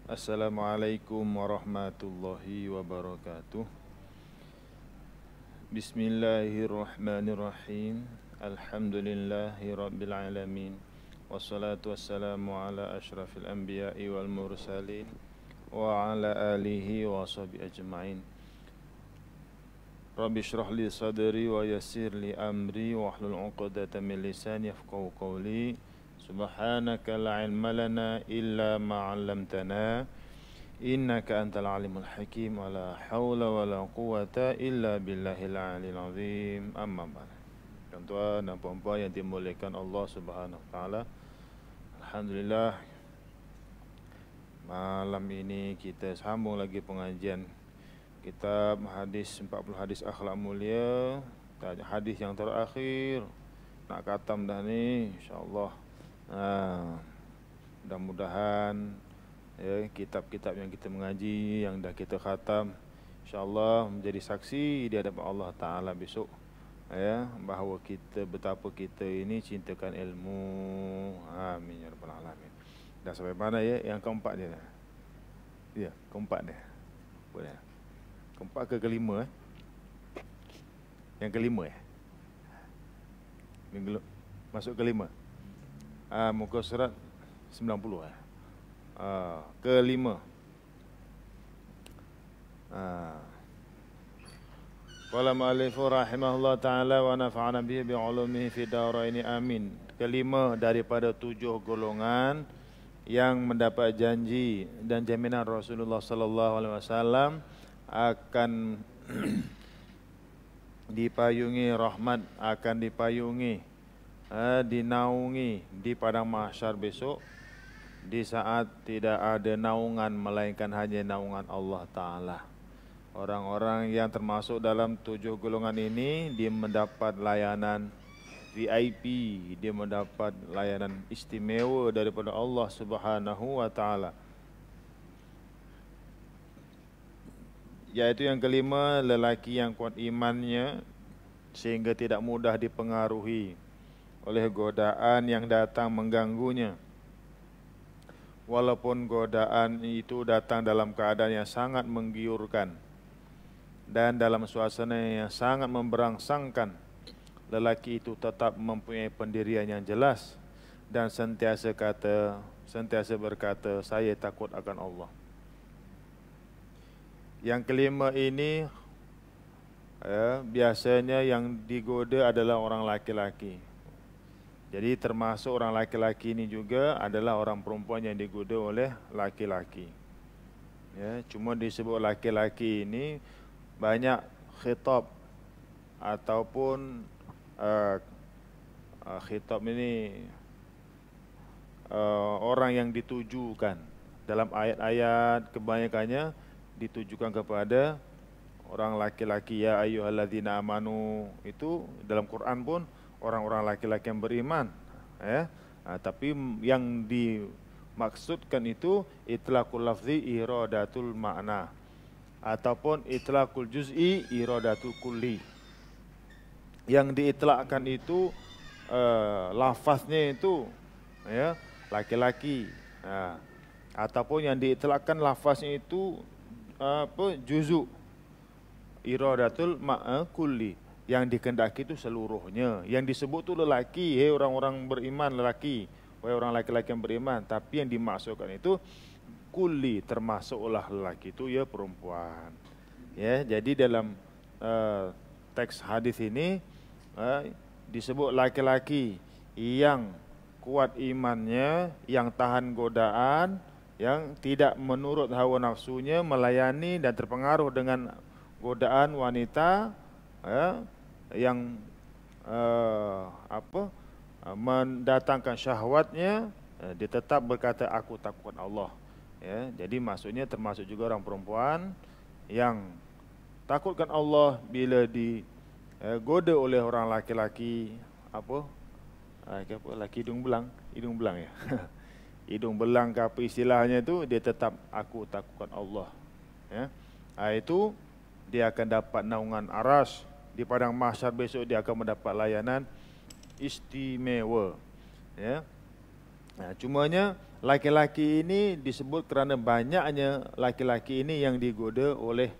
Assalamualaikum warahmatullahi wabarakatuh. Bismillahirrahmanirrahim. Alhamdulillahi rabbil alamin. Wassalatu wassalamu ala asyrafil anbiya'i wal mursalin wa ala alihi wa sahbihi ajma'in. Rabbi shrah li sadri wa yassir li amri wa hlul 'uqdatam min lisani yafqahu qawli. Subhanaka la ilma lana illa ma 'allamtana innaka antal alimul hakim wa la haula wa la quwata illa billahil aliyil azim. Amma ba'd. Tuan-tuan dan puan-puan yang dimuliakan Allah Subhanahu wa taala, alhamdulillah malam ini kita sambung lagi pengajian kitab hadis 40 hadis akhlak mulia. Hadis yang terakhir nak khatam dah ni insyaallah. Mudah-mudahan kitab-kitab yang kita mengaji, yang dah kita khatam, insyaallah menjadi saksi di hadapan Allah Ta'ala besok, bahawa kita, betapa kita ini cintakan ilmu. Amin ya rabbal alamin. Dah sampai mana yang keempat dia? Ya, keempat dia. Boleh. Keempat ke kelima? Yang kelima masuk kelima. Muka surat 90 kelima. Qala mu'allifu rahimahullah ta'ala wa nafa'ana bihi bi'ulumihi fi daraini amin. Kelima daripada 7 golongan yang mendapat janji dan jaminan Rasulullah sallallahu alaihi wasallam akan dipayungi rahmat, akan dipayungi, dinaungi di padang mahsyar besok, di saat tidak ada naungan melainkan hanya naungan Allah Ta'ala. Orang-orang yang termasuk dalam 7 golongan ini, dia mendapat layanan VIP, dia mendapat layanan istimewa daripada Allah Subhanahu wa Ta'ala. Yaitu yang kelima, lelaki yang kuat imannya sehingga tidak mudah dipengaruhi oleh godaan yang datang mengganggunya, walaupun godaan itu datang dalam keadaan yang sangat menggiurkan dan dalam suasana yang sangat memberangsangkan. Lelaki itu tetap mempunyai pendirian yang jelas dan sentiasa berkata, saya takut akan Allah. Yang kelima ini biasanya yang digoda adalah orang laki-laki. Jadi termasuk orang laki-laki ini juga adalah orang perempuan yang digoda oleh laki-laki. Cuma disebut laki-laki ini banyak khitab ataupun khitab ini orang yang ditujukan dalam ayat-ayat, kebanyakannya ditujukan kepada orang laki-laki. Ya ayyuhalladzina amanu, itu dalam Quran pun orang-orang laki-laki yang beriman, tapi yang dimaksudkan itu itlaqul lafzi iradatul makna ataupun itlaqul juz'i iradatul kulli. Yang diitlakkan itu lafaznya itu laki-laki, ataupun yang diitlakkan lafaznya itu juzu iradatul kulli, yang dikehendaki itu seluruhnya. Yang disebut itu lelaki, orang-orang beriman lelaki, orang laki-laki yang beriman. Tapi yang dimaksudkan itu kulli, termasuklah lelaki itu perempuan. Jadi dalam teks hadis ini disebut laki-laki yang kuat imannya, yang tahan godaan, yang tidak menurut hawa nafsunya, melayani dan terpengaruh dengan godaan wanita, yang mendatangkan syahwatnya, dia tetap berkata aku takut Allah. Jadi maksudnya termasuk juga orang perempuan yang takutkan Allah bila digoda oleh orang laki-laki, laki hidung belang ya. Hidung belang ke apa istilahnya itu, dia tetap aku takutkan Allah. Itu dia akan dapat naungan aras. Di padang mahsyar besok dia akan mendapat layanan istimewa. Nah, cumanya laki-laki ini disebut kerana banyaknya laki-laki ini yang digoda oleh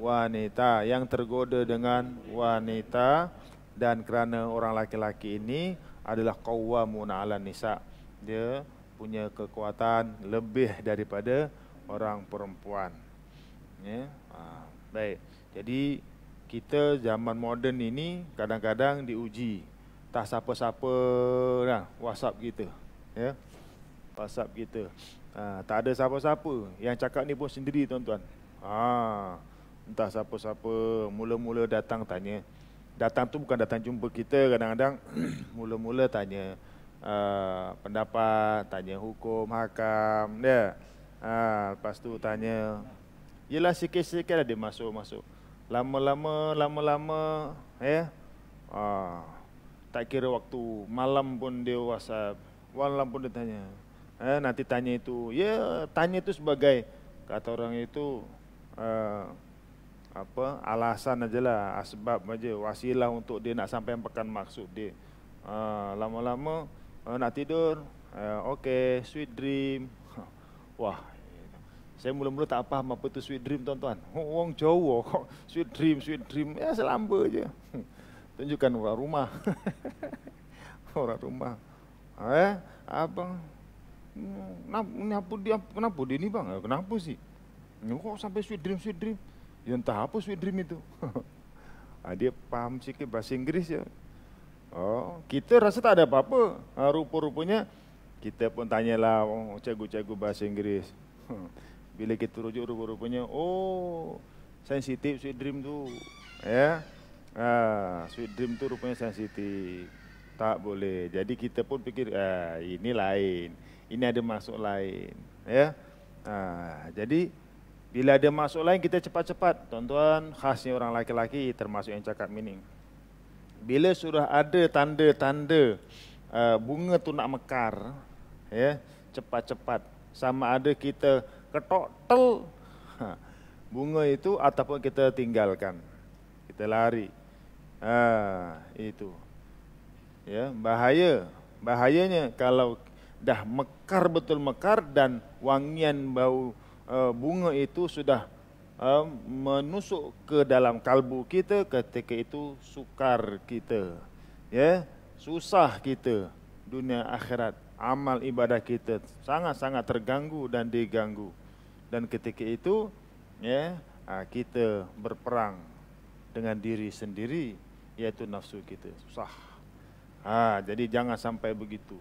wanita, yang tergoda dengan wanita, dan kerana orang laki-laki ini adalah qawwamuna 'alan nisa. Dia punya kekuatan lebih daripada orang perempuan. Ya. Baik. Jadi kita zaman moden ini kadang-kadang diuji. Tak siapa-siapa dah WhatsApp kita. Ya. WhatsApp kita. Tak ada siapa-siapa. Yang cakap ni pun sendiri, tuan-tuan. Entah siapa-siapa, mula-mula datang tanya. Datang tu bukan datang jumpa kita, kadang-kadang mula-mula tanya pendapat, tanya hukum, hakam, dia. Lepas tu tanya, yelah sikit-sikit lah dia masuk. Lama-lama, ya. Tak kira waktu, malam pun dia WhatsApp, malam pun dia tanya. Nanti tanya itu, ya tanya itu sebagai, kata orang itu, alasan aja lah, asbab aja, wasilah untuk dia nak sampaikan maksud dia. Lama-lama nak tidur, okay, sweet dream. Wah, saya mula-mula tak faham apa tu sweet dream, tuan-tuan. Orang Jawa kok sweet dream, ya selamba je. Tunjukkan orang rumah. Orang rumah. Abang, kenapa dia ni bang? Kenapa sih? Kok sampai sweet dream? Ya entah apa sweet dream itu. Dia faham sikit bahasa Inggris ya. Kita rasa tak ada apa-apa. Rupa-rupanya kita pun tanyalah cikgu-cikgu bahasa Inggris. Bila kita rujuk rupa-rupanya, sensitif sweet dream tu. Ya. Sweet dream tu rupanya sensitif. Tak boleh. Jadi kita pun fikir, ini lain. Ini ada masuk lain. Ya. Jadi bila ada masuk lain, kita cepat-cepat. Tuan-tuan, khasnya orang laki-laki termasuk yang cakap meaning. Bila sudah ada tanda-tanda bunga tu nak mekar, ya, cepat-cepat. Sama ada kita ketok tel bunga itu ataupun kita tinggalkan. Kita lari. Itu. Ya, bahayanya kalau dah mekar, betul mekar, dan wangian bau bunga itu sudah menusuk ke dalam kalbu kita, ketika itu sukar kita, ya, susah kita dunia akhirat, amal ibadah kita sangat-sangat terganggu dan diganggu, dan ketika itu, ya, kita berperang dengan diri sendiri, yaitu nafsu kita, susah. Jadi jangan sampai begitu.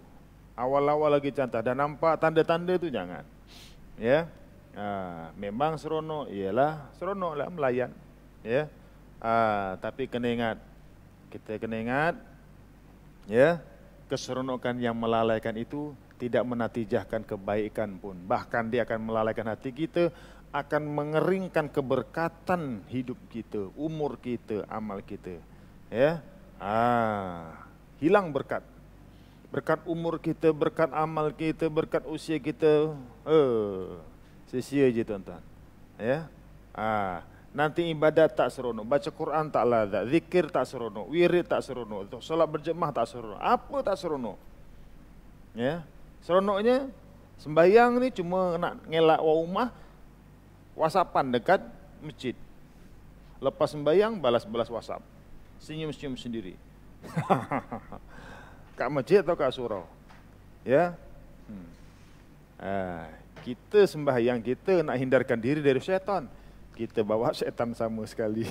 Awal-awal lagi cantik dan nampak tanda-tanda itu jangan, ya. Memang seronok, iyalah seronoklah melayan, ya. Tapi kita kena ingat, ya, keseronokan yang melalaikan itu tidak menatijahkan kebaikan pun. Bahkan dia akan melalaikan hati kita, akan mengeringkan keberkatan hidup kita, umur kita, amal kita, ya. Hilang berkat umur kita, berkat amal kita, berkat usia kita. Sia-sia je, tuan-tuan. Ya. Nanti ibadat tak seronok, baca Quran tak lazat, zikir tak seronok, wirid tak seronok, solat berjemaah tak seronok. Apa tak seronok? Ya. Seronoknya sembahyang ni cuma nak ngelak rumah, WhatsAppan dekat masjid. Lepas sembahyang balas-balas WhatsApp. Senyum-senyum sendiri. Kat masjid atau kat surau? Ya. Kita sembahyang, kita nak hindarkan diri dari syaitan. Kita bawa syaitan sama sekali.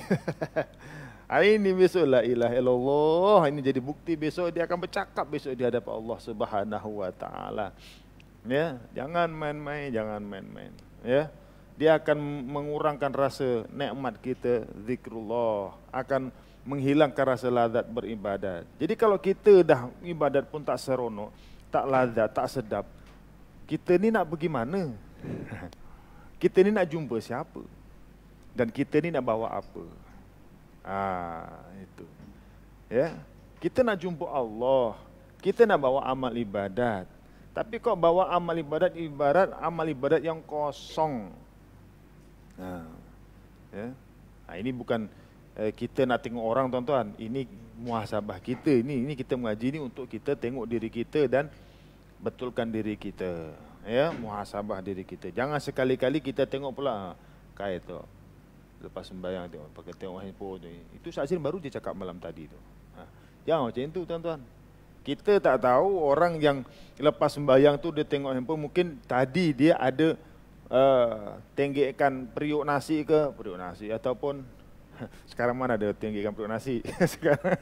Ini besok la ilaha illallah, ini jadi bukti besok dia akan bercakap besok di hadapan Allah Subhanahu wa taala. Ya, jangan main-main, ya. Dia akan mengurangkan rasa nikmat kita zikrullah, akan menghilangkan rasa lazat beribadat. Jadi kalau kita dah ibadat pun tak seronok, tak lazat, tak sedap, kita ni nak pergi mana? Kita ni nak jumpa siapa? Dan kita ni nak bawa apa? Itu. Ya. Kita nak jumpa Allah. Kita nak bawa amal ibadat. Tapi kok bawa amal ibadat ibarat amal ibadat yang kosong. Ya. Ini bukan kita nak tengok orang, tuan-tuan. Ini muhasabah kita. Ini kita mengaji ni untuk kita tengok diri kita dan betulkan diri kita, ya, muhasabah diri kita. Jangan sekali-kali kita tengok pula kait tu. Lepas sembahyang tengok, pakai tengok handphone tu. Itu Saksi baru dia cakap malam tadi tu. Jangan macam itu tuan-tuan. Kita tak tahu orang yang lepas sembahyang tu dia tengok handphone, mungkin tadi dia ada tenggekkan periuk nasi ke, periuk nasi, ataupun sekarang mana ada tenggekkan periuk nasi. Sekarang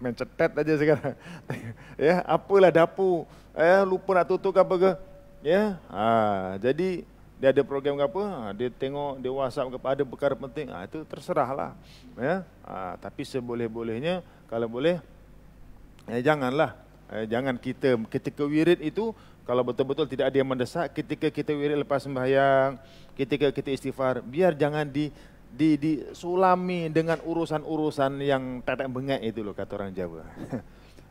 main cetet aja sekarang. Ya, apalah dapur, lupa nak tutup apa ke. Ya, jadi dia ada program ke apa, dia tengok, dia WhatsApp ke apa, ada perkara penting, itu terserahlah. Ya, tapi seboleh-bolehnya kalau boleh janganlah, jangan kita ketika wirid itu, kalau betul-betul tidak ada yang mendesak, ketika kita wirid lepas sembahyang, ketika kita istighfar, biar jangan disulami dengan urusan-urusan yang tetek bengek itu loh, kata orang Jawa.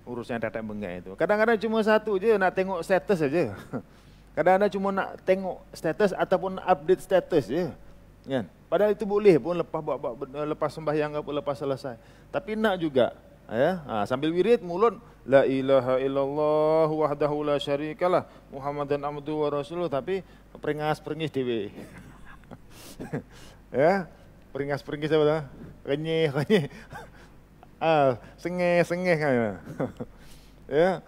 Urusan yang tetek bengek itu. Kadang-kadang cuma satu je, nak tengok status saja. Kadang-kadang cuma nak tengok status ataupun update status je. Kan? Padahal itu boleh pun lepas sembahyang apa, lepas selesai. Tapi nak juga, ya, sambil wirid mulut la ilaha illallah wahdahu la syarikalah Muhammadan abduhu wa rasuluh, tapi peringas-peringis dewe. Ya, peringas-peringis apa dah? Renyeh. Sengih kan. Ya.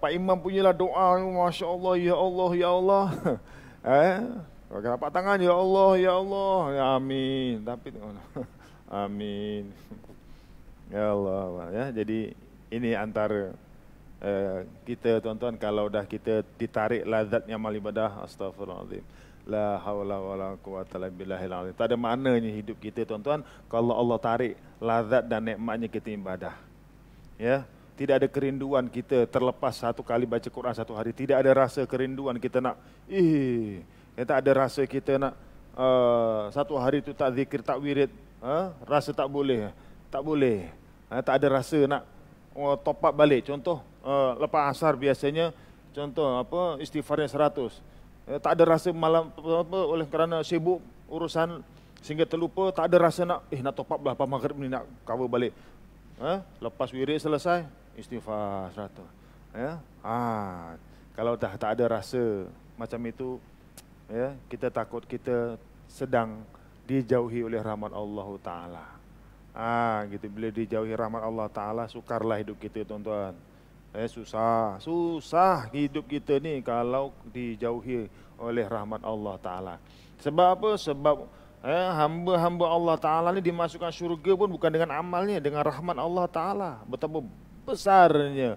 Pak Imam punyalah doa, Masya Allah, ya Allah, ya Allah. Kalau dapat tangan, ya Allah, ya Allah, ya amin. Tapi amin. Ya Allah, ya. Jadi ini antara kita tuan-tuan, kalau dah kita ditarik lazatnya amal ibadah, astagfirullahaladzim, la haula wala quwata illa billahil azim. Tak ada maknanya hidup kita tuan-tuan kalau Allah tarik lazat dan nikmatnya kita ibadah. Ya, tidak ada kerinduan kita terlepas satu kali baca Quran satu hari, tidak ada rasa kerinduan kita nak tak ada rasa kita nak satu hari itu tak zikir, tak wirid, rasa tak boleh. Tak ada rasa nak top up balik. Contoh lepas asar biasanya, contoh istighfarnya 100. Tak ada rasa malam oleh kerana sibuk urusan sehingga terlupa, tak ada rasa nak top up lah lepas maghrib ni nak cover balik. Lepas wirid selesai istighfar 100. Ya. Kalau dah tak ada rasa macam itu, ya, kita takut kita sedang dijauhi oleh rahmat Allah Ta'ala. Gitu, bila dijauhi rahmat Allah Ta'ala, sukarlah hidup kita tuan-tuan. Susah hidup kita ni kalau dijauhi oleh rahmat Allah Ta'ala. Sebab apa? Sebab hamba-hamba Allah Ta'ala ni dimasukkan syurga pun bukan dengan amalnya, dengan rahmat Allah Ta'ala. Betapa besarnya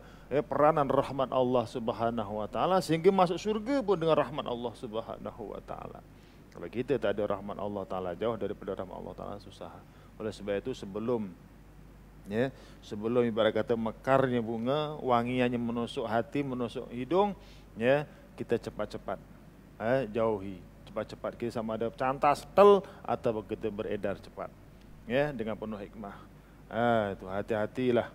peranan rahmat Allah Subhanahu Wa Ta'ala sehingga masuk syurga pun dengan rahmat Allah Subhanahu Wa Ta'ala. Kalau kita tak ada rahmat Allah Ta'ala, jauh daripada rahmat Allah Ta'ala, susah. Oleh sebab itu sebelum ibarat kata mekarnya bunga, wangiannya menusuk hati, menusuk hidung, ya, kita cepat-cepat jauhi, cepat-cepat kita sama ada cantas tel atau kita beredar cepat, ya, dengan penuh hikmah. Itu hati-hatilah.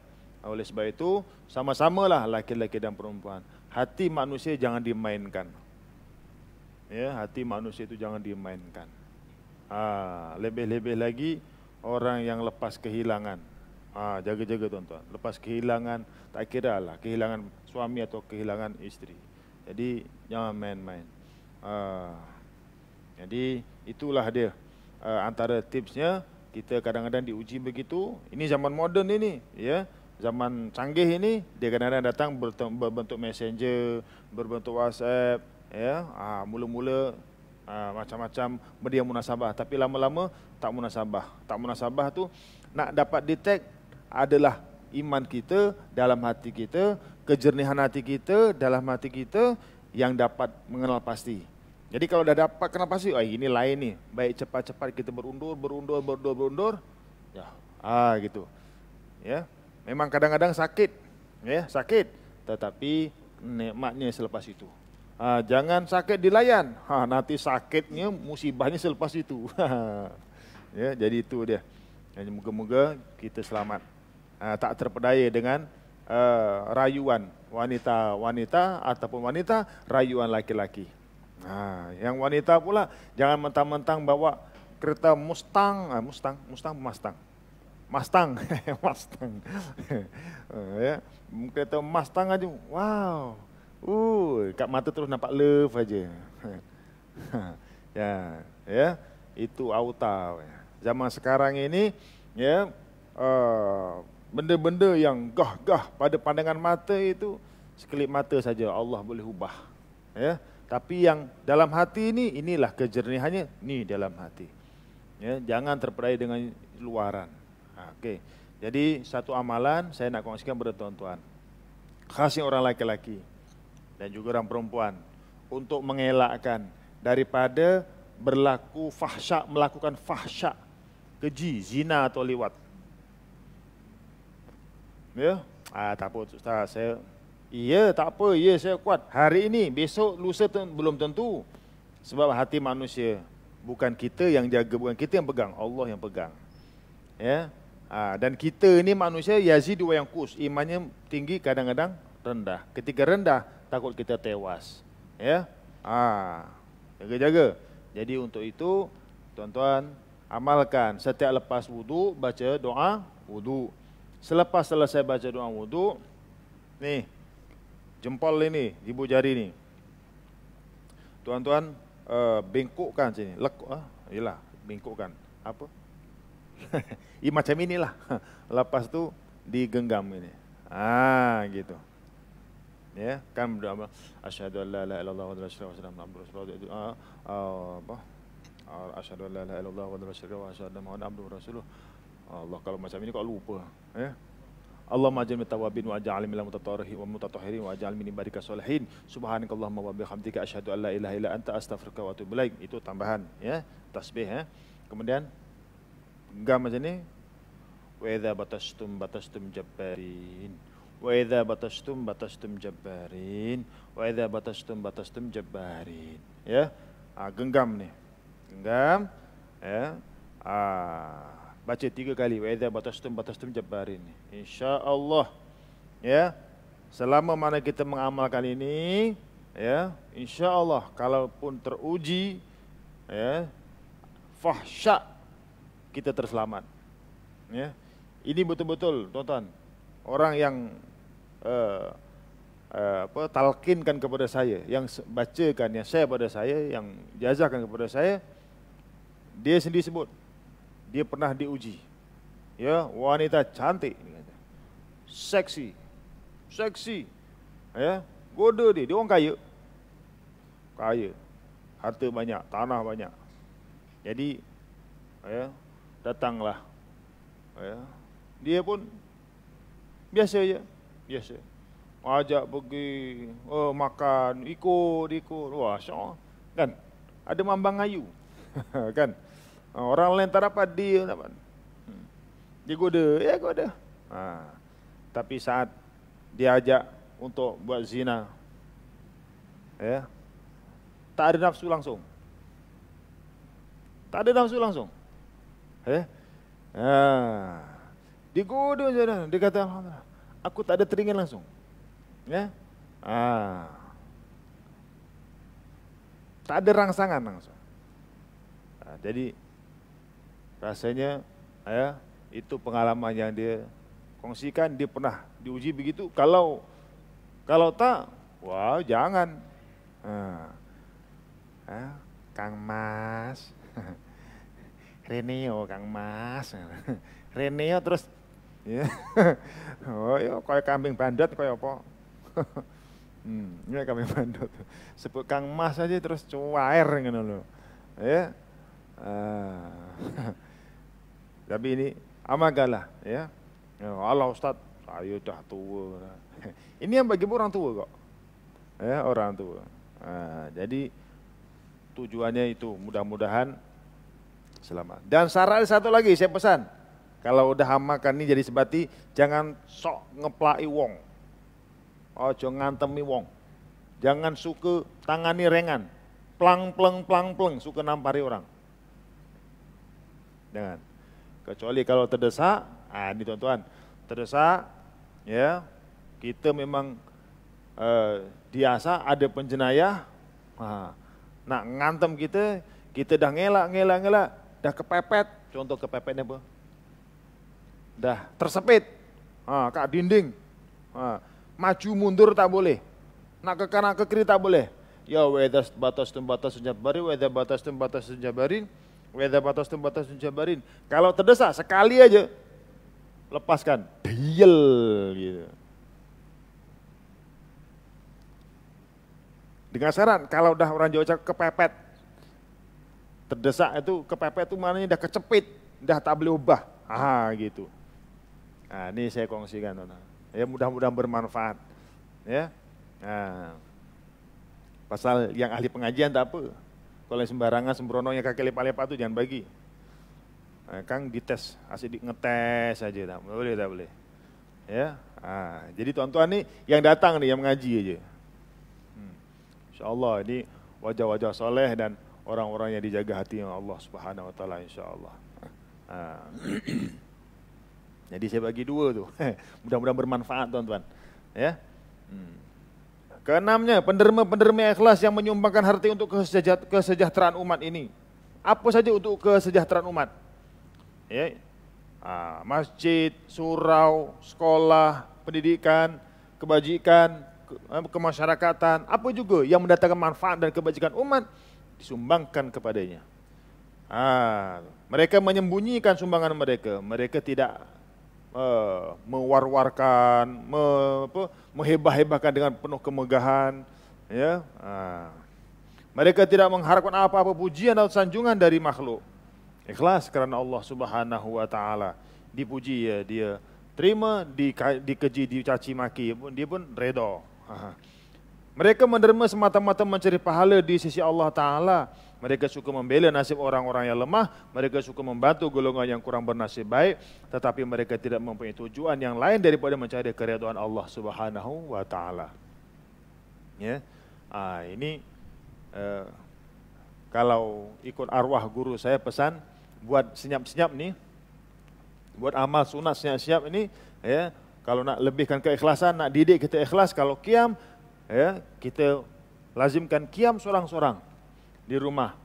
Oleh sebab itu sama-samalah laki-laki dan perempuan, hati manusia jangan dimainkan. Ya, hati manusia itu jangan dimainkan. Lebih-lebih lagi orang yang lepas kehilangan. Jaga-jaga tuan-tuan. Lepas kehilangan, tak kira lah kehilangan suami atau kehilangan isteri. Jadi jangan main-main. Jadi itulah dia antara tipsnya. Kita kadang-kadang diuji begitu. Ini zaman moden ini, ya. Zaman canggih ini, dia kadang-kadang datang berbentuk messenger, berbentuk WhatsApp, ya. Mula-mula macam-macam media munasabah, tapi lama-lama tak munasabah. Tak munasabah tu nak dapat detect adalah iman kita dalam hati kita, kejernihan hati kita dalam hati kita yang dapat mengenal pasti. Jadi kalau dah dapat kenal pasti, ini lain ni, baik cepat-cepat kita berundur, ya, gitu, ya. Memang kadang-kadang sakit, ya, sakit, tetapi nikmatnya selepas itu. Jangan sakit dilayan, nanti sakitnya, musibahnya selepas itu. Ya, jadi itu dia. Moga-moga kita selamat, tak terpedaya dengan rayuan wanita ataupun wanita rayuan laki-laki. Yang wanita pula jangan mentang-mentang bawa kereta Mustang, ya, kereta Mustang aja, wow, Kat mata terus nampak love aja. Ya, itu auta. Zaman sekarang ini, ya, benda-benda yang gah-gah pada pandangan mata itu sekelip mata saja Allah boleh ubah. Ya, tapi yang dalam hati ini, inilah kejernihannya, ni dalam hati. Ya, jangan terpedaya dengan luaran. Okey. Jadi satu amalan saya nak kongsikan kepada tuan-tuan, khasnya orang laki-laki dan juga orang perempuan, untuk mengelakkan daripada berlaku fahsyak, melakukan fahsyak, keji, zina atau liwat. Ya, tak apa Ustaz, saya, tak apa, saya kuat. Hari ini, besok, lusa belum tentu. Sebab hati manusia, bukan kita yang jaga, bukan kita yang pegang, Allah yang pegang. Ya, dan kita ini manusia yazidu wa yanqus, imannya tinggi kadang-kadang rendah. Ketika rendah, takut kita tewas. Ya, jaga-jaga. Jadi untuk itu, tuan-tuan, amalkan setiap lepas wudu baca doa wudu. Selepas selesai baca doa wudu, nih jempol ini, ibu jari ni, tuan-tuan bengkokkan sini, yelah bengkokkan, apa? Macam inilah. Lepas tu digenggam ini, gitu. Ya, kan berdoa asyhadu an la ilaha illallah wa asyhadu anna muhammadar rasulullah. Asyhadu an la ilaha illallah wa asyhadu anna muhammadar abduhu rasulullah. Allah, kalau macam ini kok lupa, ya. Allahumma aj'alni tawwabin wa aj'alni minal mutatahhirin wa aj'alni min ibadika sholihin. Subhanakallahumma wa bihamdika asyhadu an la ilaha illa anta astaghfiruka wa atubu ilaik. Itu tambahan, ya, tasbih, ya. Kemudian genggam macam ni. Wa idza batastum jabbarin. Wa idza batastum jabbarin. Wa idza batastum jabbarin. Ya. Genggam ni. Genggam, ya. Baca 3 kali. Wa idza batastum jabbarin. Insya-Allah, ya. Selama mana kita mengamalkan ini, ya, insya-Allah kalaupun teruji, ya, fahsyak, kita terselamat. Ya. Ini betul-betul, tuan-tuan, orang yang talqinkan kepada saya, yang bacakan, yang share pada saya, yang jazakan kepada saya, dia sendiri sebut dia pernah diuji. Ya, wanita cantik, seksi, ya, goda dia orang kaya, harta banyak, tanah banyak. Jadi, ya, datanglah, ya, dia pun biasa je, ajak pergi, makan, ikut, wah, syok, kan? Ada mambang ayu, kan? Orang lain tak dapat, dia dapat. Dia goda, tapi saat dia ajak untuk buat zina, ya, tak ada nafsu langsung. Digoda je dah. Dia kata, alhamdulillah, aku tak ada teringin langsung. Ya, tak ada rangsangan langsung. Jadi rasanya, ya, itu pengalaman yang dia kongsikan. Dia pernah diuji begitu. Kalau tak, wah, jangan. Kang Mas, Reneo, Kang Mas, Reneo terus, ya, ya, kayak kambing bandot, kayak apa? Ya, kambing bandot. Sebut Kang Mas aja terus cuair gitu loh, ya. Tapi ini amalkanlah, ya. Allah Ustaz, saya dah tua. Ini yang bagi orang tua kok, ya, orang tua. Jadi tujuannya itu mudah-mudahan selamat. Dan syarat satu lagi saya pesan, kalau udah amalkan ini jadi sebati, jangan sok ngeplai wong, ojo ngantemi wong, jangan suka tangani rengan, plang pleng, suka nampari orang. Jangan. Kecuali kalau terdesak, ini tuan-tuan, terdesak, ya, kita memang biasa ada penjenayah, nak ngantem kita dah ngelak, dah kepepet. Contoh kepepetnya apa? Dah tersepit, kat dinding, maju mundur tak boleh, Nak ke kanan ke kiri tak boleh. Ya wa idza batastum batasun jabarin, wa idza batastum batasun jabarin, wa idza batastum batasun jabarin. Kalau terdesak sekali aja lepaskan. Diel gitu. Dengan syarat kalau udah orang Jawa kepepet, terdesak itu kepepet itu maknanya udah kecepit, udah tak boleh ubah. Gitu. Nah, ini saya kongsikan, ya mudah-mudahan bermanfaat, ya. Nah, pasal yang ahli pengajian tak apa, kalau sembarangan sembrono yang kaki lepak-lepak itu jangan bagi. Nah, Kang dites, asik ngetes aja, tak boleh, ya. Nah, jadi tuan-tuan nih yang datang nih yang mengaji aja, insyaallah ini wajah-wajah soleh dan orang-orang yang dijaga hati Allah Subhanahu Wa Taala, insyaallah. Nah. Jadi saya bagi dua tuh, mudah-mudahan bermanfaat tuan-tuan. Ya. Keenamnya, penderma-penderma ikhlas yang menyumbangkan harta untuk kesejahteraan umat ini. Apa saja untuk kesejahteraan umat? Ya. Masjid, surau, sekolah, pendidikan, kebajikan, kemasyarakatan, apa juga yang mendatangkan manfaat dan kebajikan umat disumbangkan kepadanya. Mereka menyembunyikan sumbangan mereka. Mereka tidak mewar-warkan, menghebah-hebahkan dengan penuh kemegahan, ya. Mereka tidak mengharapkan apa-apa pujian atau sanjungan dari makhluk. Ikhlas karena Allah Subhanahu Wa Taala. Dipuji ya dia, terima, dikeji, dicaci maki, dia pun redha. Mereka menderma semata-mata mencari pahala di sisi Allah Ta'ala. Mereka suka membela nasib orang-orang yang lemah. Mereka suka membantu golongan yang kurang bernasib baik. Tetapi mereka tidak mempunyai tujuan yang lain daripada mencari keridhaan Allah Subhanahu Wa Ta'ala. Ya. Ini kalau ikut arwah guru saya pesan buat senyap-senyap nih, buat amal sunat senyap-senyap ini, ya. Kalau nak lebihkan keikhlasan, nak didik kita ikhlas, kalau qiyam, ya, kita lazimkan qiyam sorang-sorang di rumah,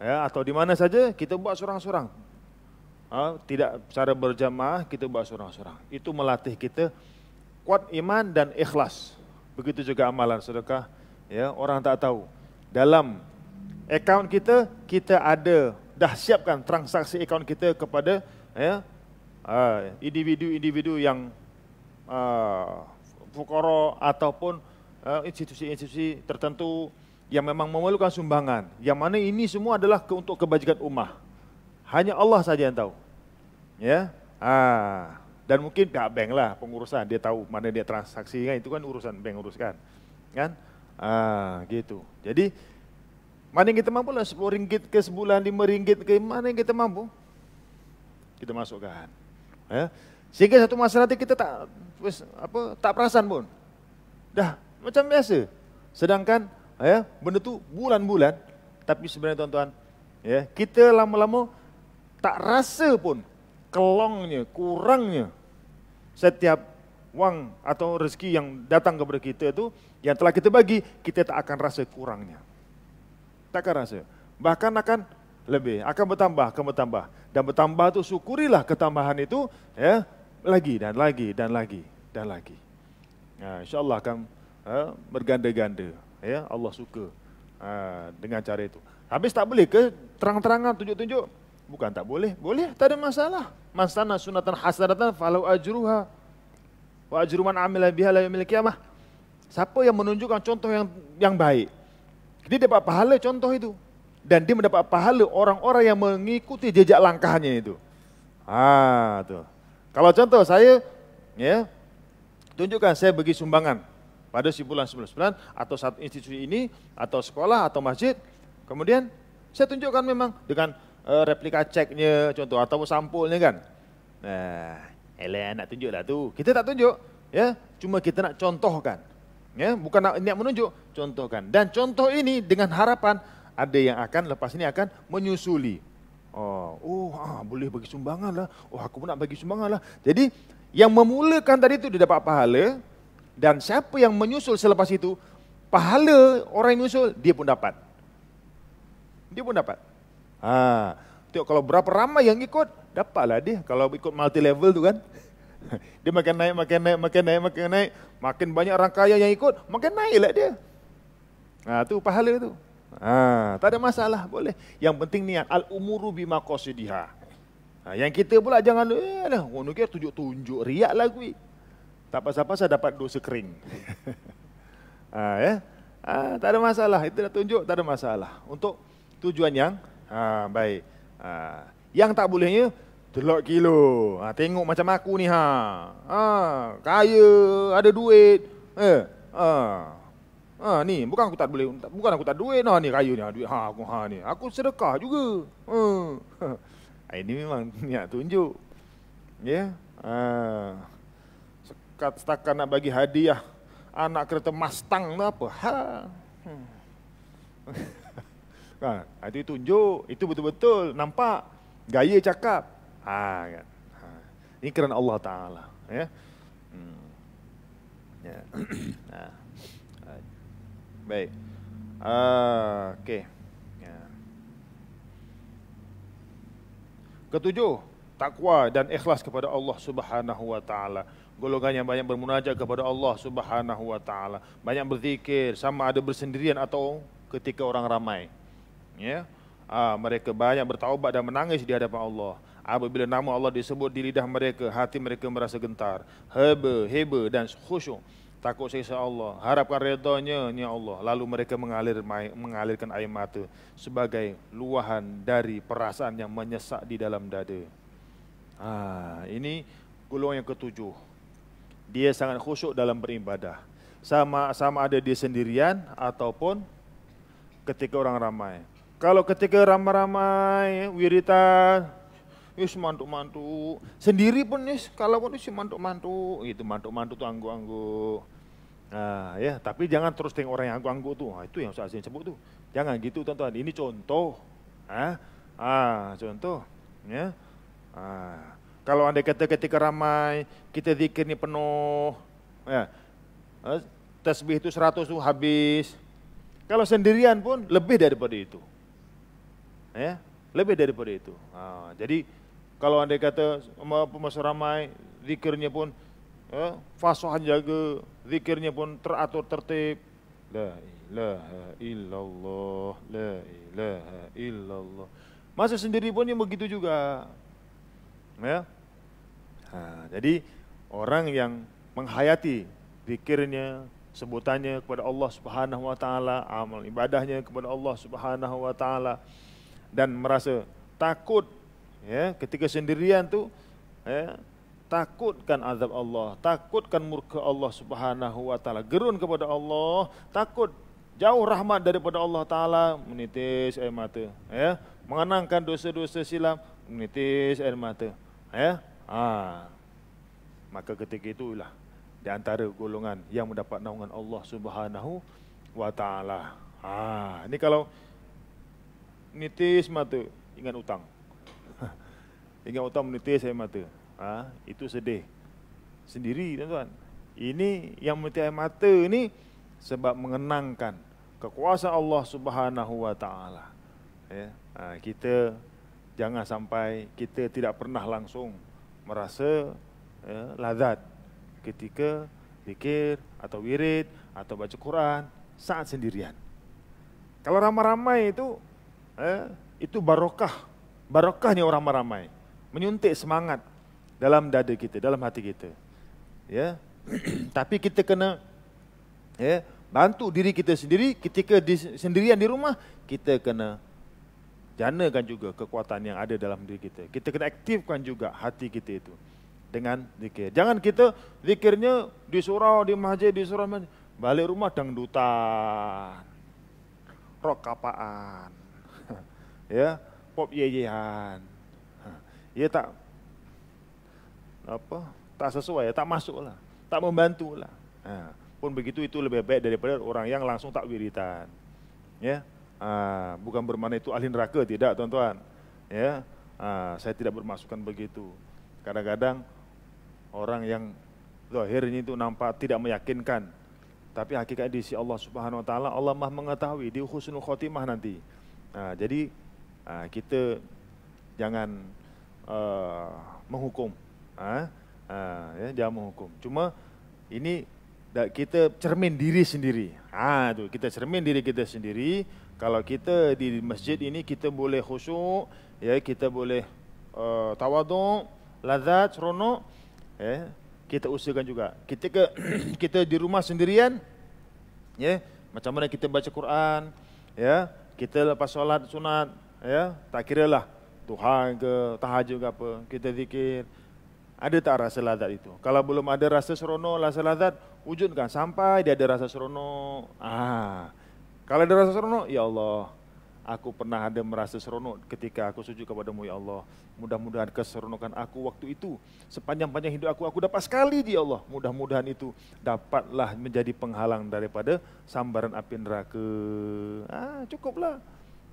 ya, atau di mana saja kita buat sorang-sorang. Tidak secara berjamaah, kita buat sorang-sorang. Itu melatih kita kuat iman dan ikhlas. Begitu juga amalan sedekah, ya, orang tak tahu. Dalam akaun kita ada dah siapkan transaksi akaun kita kepada, ya, individu-individu yang fuqara ataupun institusi-institusi tertentu yang memang memerlukan sumbangan, yang mana ini semua adalah untuk kebajikan ummah. Hanya Allah saja yang tahu, ya. Dan mungkin pihak bank lah pengurusan, dia tahu mana dia transaksi, kan itu kan urusan bank uruskan, kan. Gitu. Jadi mana yang kita mampu lah, 10 ringgit ke sebulan, 5 ringgit ke mana yang kita mampu, kita masukkan, ya. Sehingga satu masa nanti kita tak perasan pun, dah macam biasa. Sedangkan, ya, benda tu bulan-bulan, tapi sebenarnya tuan-tuan, ya, kita lama-lama tak rasa pun kelongnya, kurangnya setiap wang atau rezeki yang datang kepada kita itu, yang telah kita bagi, kita tak akan rasa kurangnya. Tak akan rasa. Bahkan akan lebih, akan bertambah. Dan bertambah itu syukurilah ketambahan itu, ya, lagi dan lagi dan lagi dan lagi. Nah, insyaallah akan berganda-ganda, ya, Allah suka dengan cara itu. Habis tak boleh ke terang-terangan tunjuk-tunjuk? Bukan tak boleh, boleh, tak ada masalah. Man sanna sunatan hasanatan falau ajruha wa ajru man amila biha la yaumil qiyamah. Siapa yang menunjukkan contoh yang baik, dia dapat pahala contoh itu, dan dia mendapat pahala orang-orang yang mengikuti jejak langkahnya itu. Tuh. Kalau contoh saya, ya, tunjukkan saya bagi sumbangan pada si bulan atau satu institusi ini, atau sekolah, atau masjid, kemudian saya tunjukkan memang dengan replika ceknya, contoh, atau sampulnya kan. Nak tunjuklah tu. Kita tak tunjuk, ya, cuma kita nak contohkan, ya, bukan nak menunjuk, contohkan. Dan contoh ini dengan harapan ada yang akan lepas ini akan menyusuli. Boleh bagi sumbangan lah. Aku pun nak bagi sumbangan lah. Jadi yang memulakan tadi itu dia dapat pahala, dan siapa yang menyusul selepas itu, pahala orang yang menyusul dia pun dapat. Dia pun dapat. Tengok kalau berapa ramai yang ikut, dapatlah dia. Kalau ikut multi level tu kan, Dia makin naik, makin naik, makin naik, makin naik, makin banyak orang kaya yang ikut, makin naiklah dia. Nah, tu pahala tu. Tak ada masalah, boleh. Yang penting niat, al-umuru bima qasidiha. Yang kita pula jangan ngono ke tunjuk-tunjuk riak lagu. Tak pasal-pasal dapat dosa kering. Ya. Tak ada masalah, itu dah tunjuk, tak ada masalah. Untuk tujuan yang baik. Yang tak bolehnya telok kilo. Tengok macam aku ni kaya, ada duit. Ni bukan aku tak boleh, bukan aku tak duit ni kaya ni, duit aku ni. Aku sedekah juga. Ini memang niat tunjuk. Ya. Setakat nak bagi hadiah anak kereta Mustang tu apa? Itu tunjuk, itu betul-betul nampak gaya cakap. Kan. Ini kerana Allah Taala, ya. Ya. Baik. Okey. Ya. Ketujuh, takwa dan ikhlas kepada Allah Subhanahu wa taala. Golongan yang banyak bermunajat kepada Allah Subhanahu wa taala, banyak berzikir, sama ada bersendirian atau ketika orang ramai. Ya. Mereka banyak bertaubat dan menangis di hadapan Allah. Apabila nama Allah disebut di lidah mereka, hati mereka merasa gentar, heba dan khusyuk, takut siksa Allah, harapkan redha-Nya ya Allah. Lalu mereka mengalirkan air mata sebagai luahan dari perasaan yang menyesak di dalam dada. Ini golongan yang ketujuh. Dia sangat khusyuk dalam beribadah. Sama ada dia sendirian ataupun ketika orang ramai. Kalau ketika ramai-ramai wiritan, mantuk-mantuk. Sendiri pun kalau pun mantuk-mantuk. Itu mantuk-mantuk tu angguk-angguk. Ya, tapi jangan terus tengok orang yang angguk-angguk tu. Itu yang Ustaz Azin sebut tu. Jangan gitu tuan-tuan. Ini contoh. Contoh. Ya. Kalau anda kata ketika ramai, kita zikir ni penuh, ya, tasbih itu 100 tu habis. Kalau sendirian pun lebih daripada itu, ya, lebih daripada itu. Jadi kalau anda kata masa ramai, zikirnya pun fasih jaga, zikirnya pun teratur tertib. La ilaha illallah, la ilaha illallah. Masa sendiri pun yang begitu juga, ya. Jadi orang yang menghayati zikirnya, sebutannya kepada Allah Subhanahu wa taala, amal ibadahnya kepada Allah Subhanahu wa taala, dan merasa takut, ya, ketika sendirian tu, ya, takutkan azab Allah, takutkan murka Allah Subhanahu wa taala, gerun kepada Allah, takut jauh rahmat daripada Allah taala, menitis air mata, ya, mengenangkan dosa-dosa silam, menitis air mata, ya. Maka ketika itulah di antara golongan yang mendapat naungan Allah Subhanahu wa taala. Ini kalau nitis mata, ingat utang. Ingat utang, menitis air mata. Itu sedih sendiri, tuan-tuan. Ini yang menitis air mata ni sebab mengenangkan kekuasaan Allah Subhanahu wa taala. Ya. Kita jangan sampai kita tidak pernah langsung merasa lazat ketika zikir atau wirid atau baca Quran saat sendirian. Kalau ramai-ramai itu barokahnya orang ramai, menyuntik semangat dalam dada kita, dalam hati kita. Ya. Tapi kita kena bantu diri kita sendiri ketika sendirian di rumah, kita kena janakan juga kekuatan yang ada dalam diri kita. Kita kena aktifkan juga hati kita itu dengan zikir. Jangan kita zikirnya di surau, di masjid, di surau, balik rumah dangdutan, rock kapaan, ya, pop yeyehan. Ya tak sesuai, tak masuk lah, tak membantu lah. Pun begitu itu lebih baik daripada orang yang langsung tak wiritan. Ya. Bukan bermakna itu ahli neraka, tidak tuan-tuan. Ya, saya tidak bermaksudkan begitu. Kadang-kadang orang yang zahirnya itu nampak tidak meyakinkan, tapi hakikat di sisi Allah Subhanahu wa taala, Allah Maha mengetahui, di husnul khotimah nanti. Jadi kita jangan menghukum Ya, jamu hukum. Cuma ini kita cermin diri sendiri. Tu kita cermin diri kita sendiri. Kalau kita di masjid ini kita boleh khusyuk, ya, kita boleh tawaduk, lazat, seronok, ya. Kita usahakan juga. Kita di rumah sendirian, ya, macam mana kita baca Quran, ya, kita lepas solat sunat, ya, tak kiralah Tuhan ke tahajud ke apa, kita zikir. Ada tak rasa lazat itu? Kalau belum ada rasa seronok, rasa lazat, wujudkan sampai dia ada rasa seronok. Kalau ada rasa seronok, ya Allah, aku pernah ada merasa seronok ketika aku sujud kepadamu, ya Allah. Mudah-mudahan keseronokan aku waktu itu, sepanjang-panjang hidup aku dapat sekali di Allah. Mudah-mudahan itu dapatlah menjadi penghalang daripada sambaran api neraka. Cukuplah.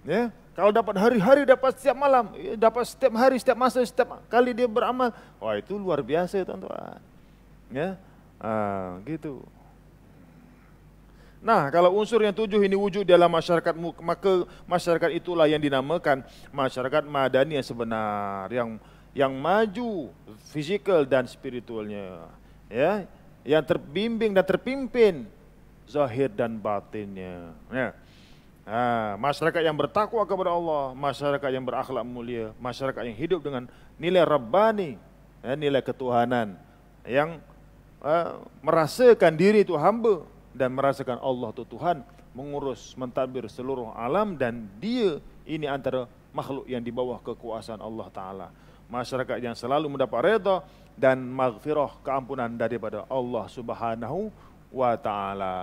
Ya, kalau dapat hari-hari, dapat setiap malam, dapat setiap hari, setiap masa, setiap kali dia beramal, wah itu luar biasa, tuan-tuan. Ya, gitu. Nah, kalau unsur yang 7 ini wujud dalam masyarakat, maka masyarakat itulah yang dinamakan masyarakat madani yang sebenar, yang maju fizikal dan spiritualnya, ya, yang terbimbing dan terpimpin zahir dan batinnya. Ya. Masyarakat yang bertakwa kepada Allah, masyarakat yang berakhlak mulia, masyarakat yang hidup dengan nilai Rabbani, ya, nilai ketuhanan, yang merasakan diri itu hamba dan merasakan Allah itu Tuhan, mengurus, mentadbir seluruh alam, dan dia ini antara makhluk yang di bawah kekuasaan Allah Ta'ala. Masyarakat yang selalu mendapat redha dan maghfirah, keampunan daripada Allah Subhanahu wa Ta'ala.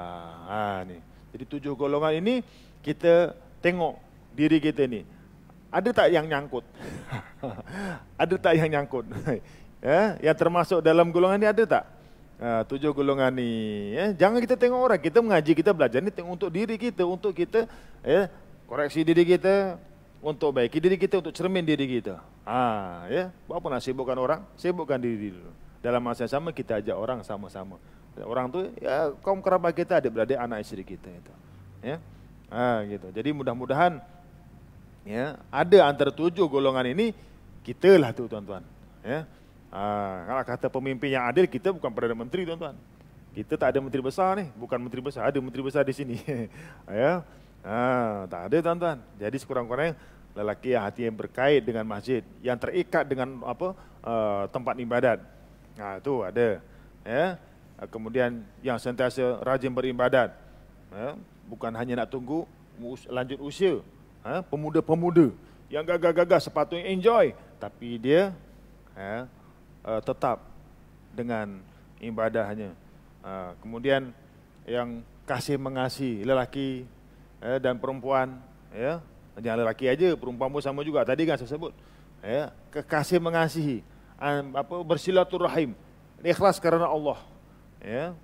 Jadi 7 golongan ini kita tengok diri kita ni, ada tak yang nyangkut? Ada tak yang nyangkut? Ya, yang termasuk dalam golongan ni ada tak? 7 golongan ni, ya. Jangan kita tengok orang, kita mengaji, kita belajar ni tengok untuk diri kita, untuk kita, ya, koreksi diri kita, untuk baiki diri kita, untuk cermin diri kita. Ya, buat apa nak sibukkan orang? Sibukkan diri dulu. Dalam masa yang sama kita ajak orang sama-sama. Orang tu, ya, kaum kerabat kita, adik-beradik, anak isteri kita itu. Ya. Gitu. Jadi mudah-mudahan, ya, ada antara 7 golongan ini kita lah tu, tuan-tuan. Ya. Kalau kata pemimpin yang adil, kita bukan Perdana Menteri, tuan-tuan. Kita tak ada menteri besar ni, bukan menteri besar, ada menteri besar di sini. Ya. Tak ada, tuan-tuan. Jadi sekurang-kurangnya lelaki yang hati yang berkait dengan masjid, yang terikat dengan tempat ibadat. Itu ada. Ya. Kemudian yang sentiasa rajin beribadat. Ya. Bukan hanya nak tunggu lanjut usia, pemuda-pemuda yang gagah-gagah sepatutnya enjoy, tapi dia tetap dengan ibadahnya. Kemudian yang kasih mengasihi lelaki dan perempuan, ya, jangan lelaki aja, perempuan pun sama juga. Tadi kan saya sebut, ya, kekasih mengasihi, bersilaturahim, ikhlas karena Allah, ya.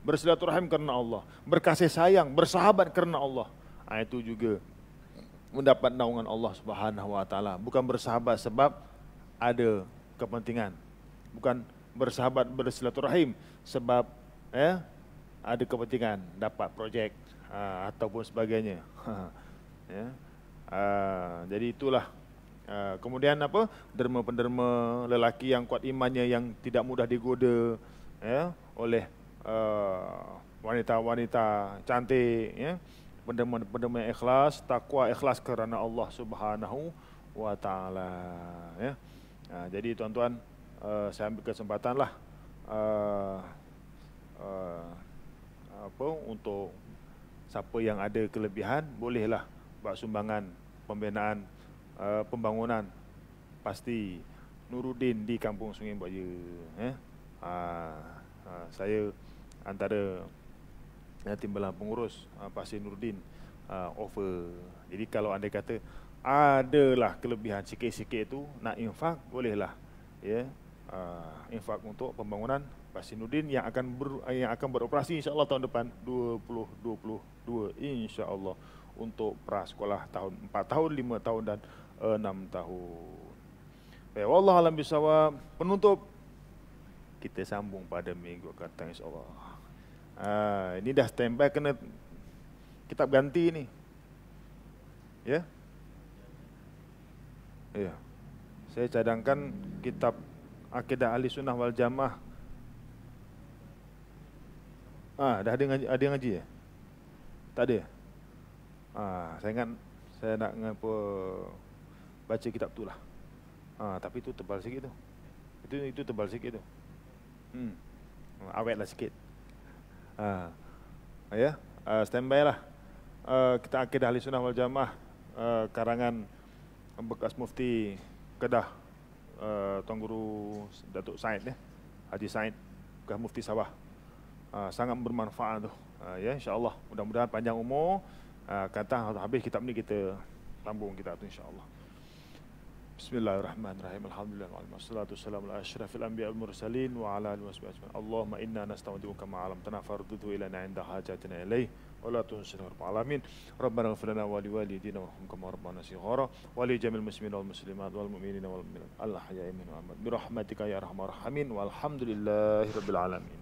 Bersilaturahim karena Allah, berkasih sayang, bersahabat karena Allah. Itu juga mendapat naungan Allah Subhanahu wa Ta'ala. Bukan bersahabat sebab ada kepentingan, bukan bersahabat bersilaturahim sebab ada kepentingan, dapat projek ataupun sebagainya. Ya. Jadi itulah. Kemudian apa? Derma-penderma lelaki yang kuat imannya, yang tidak mudah digoda, ya, oleh wanita-wanita cantik, ya, penderma yang ikhlas, takwa, ikhlas kerana Allah Subhanahu wa Ta'ala, ya. Jadi tuan-tuan, saya ambil kesempatan lah untuk siapa yang ada kelebihan, bolehlah buat sumbangan pembinaan, pembangunan pasti Nuruddin di Kampung Sungai Buaya, ya. Saya antara timbalan pengurus pasti Nuruddin offer. Jadi kalau anda kata adalah kelebihan sikit-sikit itu nak infak, bolehlah, ya, infak untuk pembangunan pasti Nuruddin yang akan beroperasi insya-Allah tahun depan 2022 insya-Allah untuk prasekolah tahun 4 tahun, 5 tahun dan 6 tahun. Baik, wallahu alam bisawab. Penutup kita sambung pada minggu akan datang insya-Allah. Ini dah standby, kena kitab ganti ni. Ya. Ya. Saya cadangkan kitab Akidah Ahli Sunnah wal Jamaah. Dah ada yang ngaji ya? Tak ada. Saya ingat saya nak ngapa baca kitab tu lah. Tapi itu tebal sikit tu. Itu tebal sikit tu. Awet lah sikit. Ya, standby lah. Kita Akidah Ahli Sunnah wal Jamaah, karangan bekas Mufti Kedah, Tuan Guru Datuk Said Haji Said, bekas Mufti Sabah. Sangat bermanfaat tu. Ya, insya-Allah. Mudah-mudahan panjang umur. Kata habis kitab ni kita sambung kitab tu insya-Allah. Bismillahirrahmanirrahim. Alhamdulillah wassalatu wassalamu ala asyrafil anbiya wal mursalin wa ala alihi washabihi ajmain. Allahumma inna nasta'udzinuka kama 'allamtana farudhu ilaina 'inda hajatina ilaih wa la tunsina rabbal alamin. Rabbana ighfir lana wa liwalidina warhamhum kama rabbana shighara wa li jamil muslimin wal muslimat wal mu'minina wal mu'minat al ahya'i minhum wa amwat bi rahmatika ya arhamar rahimin walhamdulillahi rabbil alamin.